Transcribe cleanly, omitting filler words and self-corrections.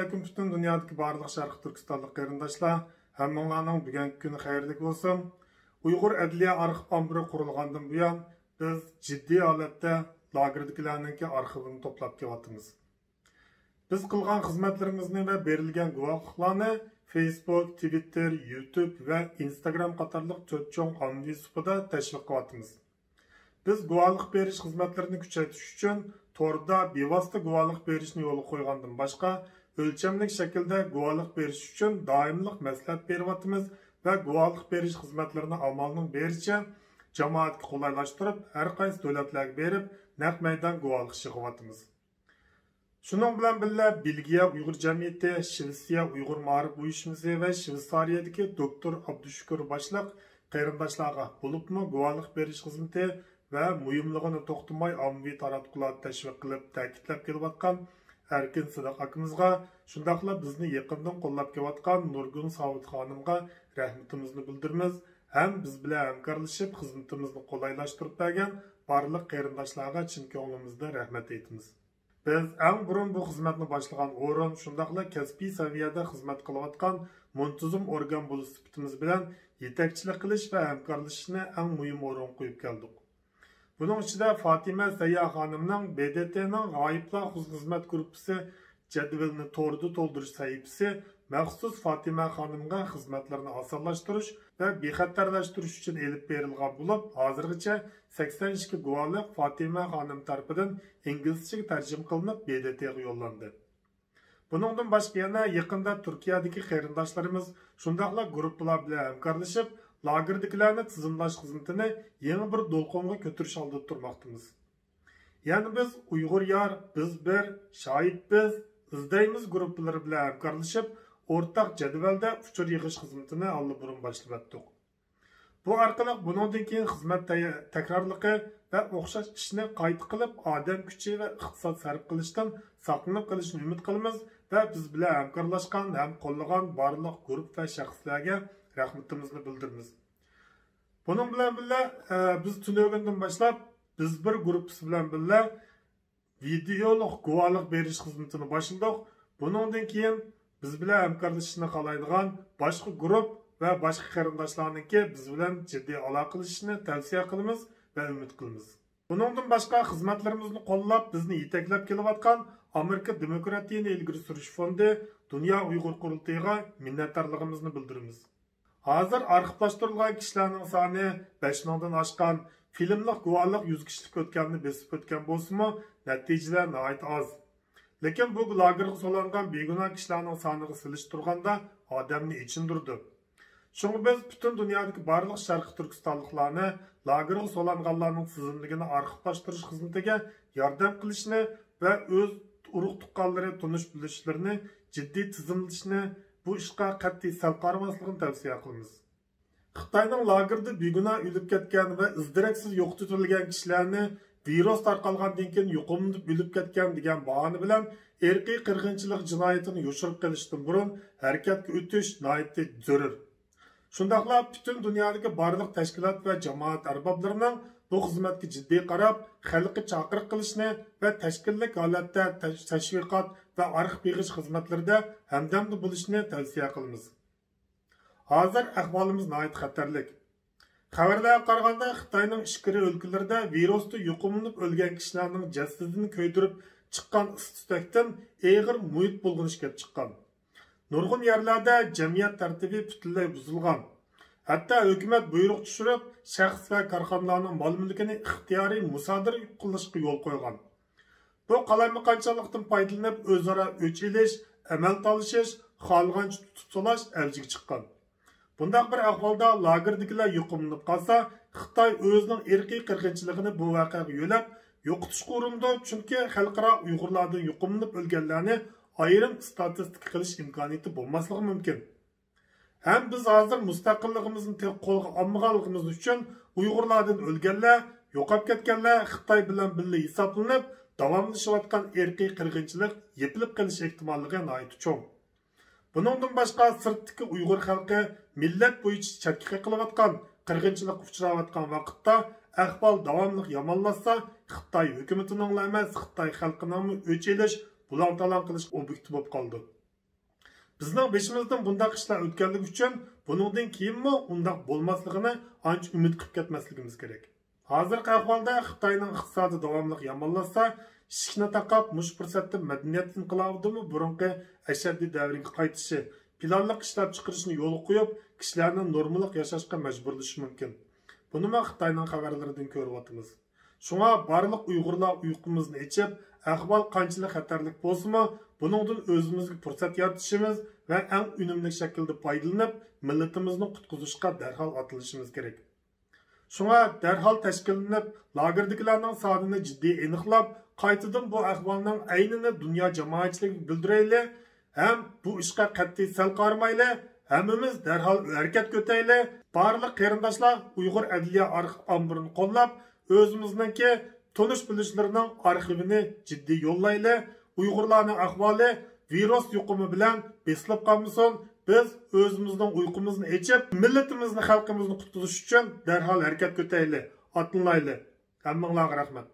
alaykum bütün dünyadaki barlıq Şərqi Türkistanlıq qarindaşlar. Həmminlarning bugungi kuni xayrli bo'lsin. Uyg'ur Adliya arxiv ombiri qurilgandan buyon biz jiddiy holatda lagerdagilarning arxivini to'plab kelyapmiz. Biz qilgan xizmatlarimizni va berilgan guvohliklarni Facebook, Twitter, YouTube va Instagram qatorliq to'rt cho'ng ommaviy suhbatda tashviq qilyapmiz. Biz guvohlik berish xizmatlarini kuchaytirish uchun torda bevosita guvohlik berishni yo'lga qo'ygandan boshqa o'lchamli shaklda guvohlik berish uchun doimlik maslahat beryapmiz va guvohlik berish xizmatlarini amalning bericha jamoatga qulaylashtirib har qaysi davlatlarga berib naq maydon guvohlik yig'yapmiz. Shuning bilan birga Belgiya Uyg'ur jamiyati, Shvetsiya Uyg'ur ma'rif uyushmasi va Shvetsariyadagi doktor Abdushukur boshliq qarindoshlarga bo'libmi guvohlik berish xizmati va muhimligini to'xtamay ommaviy taratqulat tashviq qilib ta'kidlab kelayotgan Erkin Sidiq akamizga, shundaqla bizni yaqindan qo'llab kelayotgan Nurgun Savut xonimga rahmatimizni bildiramiz. Ham biz bilan hamkorlashib xizmatimizni qulaylashtirib bergan barliq qarindoshlarga chin ko'nglimizdan rahmat aytamiz. Biz eng burun bu xizmatni boshlagan o'rin, shundaqla kasbiy saviyada xizmat qilayotgan muntazam organ bo'lish sifatimiz bilan yetakchilik qilish va hamkorlashishni eng muhim o'rin qo'yib keldik. Bunun içinde Fatima Sayya Hanım'ın BDT'nin g'oyiblar xizmat gruppasi jadvalini to'rda to'ldirish sahifasi maxsus Fatima Hanım'a xizmatlarini osonlashtirish va bexatarlashtirish uchun elib berilgan bo'lib, hozirgacha 82 guvohlik Fatima Hanım tarafidan inglizchaga tarjima qilinib BDT'ga yo'llandi. Buningdan boshqa yana yaqinda Turkiyadagi qarindoshlarimiz shundaqla guruhlar bilan hamkorlashib lagerdagilarni tizimlash xizmatini yangi bir do'lqonga ko'tirish oldida turmoqdamiz. Ya'ni biz Uyg'ur yar, biz bir, shohid biz, izdaymiz guruhlari bilan hamkorlashib, o'rtaq jadvalda uchur yig'ish xizmatini allburun boshlab o'tdik. Bu orqali buningdan keyin xizmat takrorligi va o'xshash ishni qayta qilib, odam kuchi va iqtisod sarf qilishdan saqlanib qolishni umid qilamiz va biz bilan hamkorlashgan, ham qo'llagan barliq guruh va shaxslarga rahmatimizni bildiramiz. Bunun bilan birga biz tunogundan boshlab biz bir guruhimiz bilan birga videolik guvohlik berish xizmatini boshladik. Buningdan keyin biz bilan hamkorlashishni xohlaydigan boshqa guruh va boshqa qarindoshlarniki biz bilan jiddiy aloqa qilishni tavsiya qilamiz va umid qilamiz. Buningdan boshqa xizmatlarimizni qo'llab bizni yetaklab kelayotgan Amerika Demokratiyani ilgari surish fondi Dunyo Uyg'ur qurultayiga minnatdorligimizni bildiramiz. Hozir arxivlashtirilgan kishilarning soni 5000 dan oshgan, filmlik guvohlik 100 kishilik o'tganini besib o'tgan bo'lsa-mu, natijalar nihoyat oz. Lekin bu lagerga solangan begunoh kishilarning soniga solishtirganda odamni ichindirdi. Shunga biz butun dunyodagi barliq Sharqi Turkistonliklarni lagerga solanganlarning tizimligini arxivlashtirish xizmatiga yordam qilishni va o'z urug' tuqqanlari tunish bilishlarini jiddiy tizimlashni bu ishga qat'iy sal qaramasligini tavsiya qilamiz. Xitoyning lagerda begunoh o'lib ketgan va izdiraksiz yo'qotilgan kishilarni virus tarqalgandan keyin yo'qolib o'lib ketgan degan bahona bilan irqiy qirg'inchilik jinoyatini yo'shirib qilishdan burun harakatga o'tish nihoyatda zarur. Shundaqla butun dunyodagi barliq tashkilot va jamoat arboblarining bu xizmatga jiddiy qarab, xalqqa chaqiriq qilishni va tashkillik holatda tashviqot va arxiv yig'ish xizmatlarida hamdamda bo'lishni tavsiya qilamiz. Hozir ahvolimiz nihoyat xatarlik. Xabarlarga qaraganda Xitoyning ichkari o'lkalarida virusda yuqumlanib o'lgan kishilarning jasadini ko'ydirib chiqqan ististakdan eg'ir muhit bulg'unish kelib chiqqan. Nurg'un yerlarda jamiyat tartibi butunlay buzilgan. Hatto hukumat buyruq tushirib, shaxs va korxonalarning mol-mulkini ixtiyoriy musodara qilishga yo'l qo'ygan. Bu qalamaqanchalikdan foydalanib o'zaro o'ch elish, amal talashish, xohlagancha tutib solash avjiga chiqqan. Bundaq bir ahvolda lagerdagilar yuqumlanib qolsa, Xitoy o'zining irqiy qirg'inchiligini bu voqeaga yo'lab yo'qotishga urindi, chunki xalqaro Uyg'urlardan yuqumlanib o'lganlarni ayrim statistika qilish imkoniyati bo'lmasligi mumkin. Hem biz hozir mustaqilligimizni qo'lga olmaganligimiz uchun Uyg'urlardan o'lganlar, yo'qolib ketganlar Xitoy bilan birga hisoblanib, davomlashayotgan irqiy qirg'inchilik yepilib qolish ehtimolligi nihoyat cho'ng. Buningdan boshqa sirtdagi Uyg'ur xalqi millat bo'yicha chakki qilayotgan, qirg'inchilik uchrayotgan vaqtda ahvol davomli yomonlashsa, Xitoy hukumatining emas, Xitoy xalqining o'ch elish, bulan-talan qilish obyekti bo'lib qoldi. Bizning beshimizdan bundaq ishlar o'tganligi uchun buningdan keyinmi undaq bo'lmasligini ancha umid qilib ketmasligimiz kerak. Hozirgi ahvolda Xitoyning iqtisodi davomli yomonlashsa, ishni taqab mush fursatda madaniyat inqilobidimi burunqi ashaddiy davriga qaytishi, planliq ishlab chiqarishni yo'l qo'yib, kishilarni normalik yashashga majburlashi mumkin. Buni men Xitoyning xabarlaridan ko'ryapmiz. Shunga barliq Uyg'urlar uyqumizni ichib, ahvol qanchalik xatarlik bo'lsa-mu, buningdan o'zimizga fursat yaratishimiz va eng unumli shaklda foydalanib, millatimizni qutqizishga darhol atilishimiz kerak. Shunga darhol tashkillanib, lagerdagilarning sonini jiddiy aniqlab, qaytadan bu ahvolning aynini dunyo jamoatchiligiga bildirayli, ham bu ishga qat'iy sal qarmayli, hammamiz darhol harakat ko'tayli. Barliq qarindoshlar Uyg'ur adliya arxiv omburini qo'llab, o'zimizningki tonish bilishlarning arxivini jiddiy yo'llayli. Uyg'urlarning ahvoli virus yuqumi bilan besilib qolmasin. Biz o'zimizning uyqumizni ichib, millatimizni, xalqimizni qutqizish uchun darhol harakat ko'tayli, otlanayli. Hammanglarga rahmat.